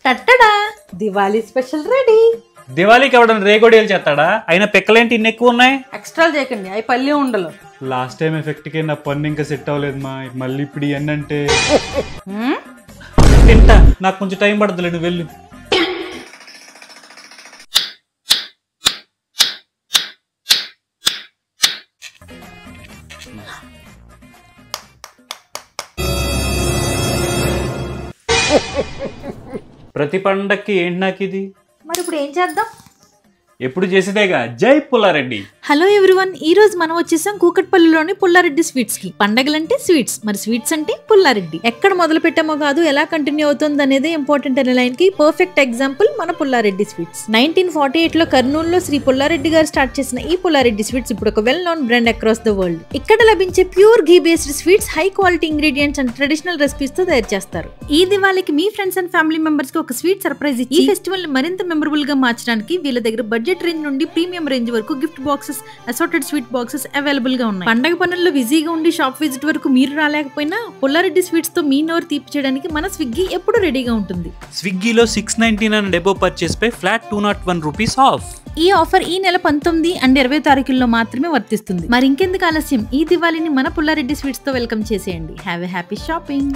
టట్టడా Diwali special ready. దివాళీకి ఎవడన్నా రేగొడియలు చేస్తాడా? అయినా పిక్కలేంటి ఇన్ని ఎక్కువ ఉన్నాయి? ఎక్స్ట్రా చేయకండి, అవి పల్లి ఉండలు. లాస్ట్ టైం ఎఫెక్ట్ కి నా పన్ను ఇంకా సెట్ అవ్వలేదు మా. మళ్ళీ ఇప్పుడు ఏంటంటే తింటా, నాకు కొంచెం టైం పడదులే, నువ్వు వెళ్ళు. ప్రతి పండక్కి ఏంటి నాకు ఇది? మరి ఇప్పుడు ఏం చేద్దాం? ఎప్పుడు చేసేదేగా. జై పుల్లారెడ్డి. హలో ఎవ్రీవన్, ఈ రోజు మనం వచ్చేసాం కూకట్పల్లిలోని పుల్లారెడ్డి స్వీట్స్ కి. పండగలంటే స్వీట్స్, మరి స్వీట్స్ అంటే పుల్లారెడ్డి. ఎక్కడ మొదలు పెట్టామో కాదు, ఎలా కంటిన్యూ అవుతుంది అనేది ఇంపార్టెంట్ అనే లైన్ కి పర్ఫెక్ట్ ఎగ్జాంపుల్ మన పుల్లారెడ్డి స్వీట్స్. 1948 లో కర్నూలులో శ్రీ పుల్లారెడ్డి గారు స్టార్ట్ చేసిన ఈ పుల్లారెడ్డి స్వీట్స్ ఇప్పుడు ఒక well known brand across the world. ఇక్కడ లభించే pure ghee based sweets high quality ingredients and traditional recipes తో తయారు చేస్తారు. ఈ దివాళీకి మీ ఫ్రెండ్స్ అండ్ ఫ్యామిలీ మెంబర్స్ కి ఒక స్వీట్ సర్ప్రైజ్ ఇచ్చి ఈ ఫెస్టివల్ ని మరింత మెమరబుల్ గా మార్చడానికి వీళ్ళ దగ్గర బడ్జెట్ రేంజ్ నుండి ప్రీమియం రేంజ్ వరకు gift boxes, assorted sweet boxes available గా ఉన్నాయి. పండగ పనుల్లో బిజీగా ఉండి షాప్ విజిట్ వరకు మీరు రాలేకపోయినా పుల్లారెడ్డి స్వీట్స్ తో మీ నోరు తీపి చేయడానికి మన స్విగ్గీ ఎప్పుడు రెడీగా ఉంటుంది. స్విగ్గీలో 699 అండ్ అబోవ్ పర్చేస్ పై ఫ్లాట్ 201 రూపీస్ ఆఫ్. ఈ ఆఫర్ ఈ నెల 19 అండ్ 20 తారీఖుల్లో మాత్రమే వర్తిస్తుంది. మరి ఇంకెందుకు ఆలస్యం, ఈ దివాళీని మన పుల్లారెడ్డి స్వీట్స్ తో వెల్కమ్ చేసేయండి. Have a happy shopping.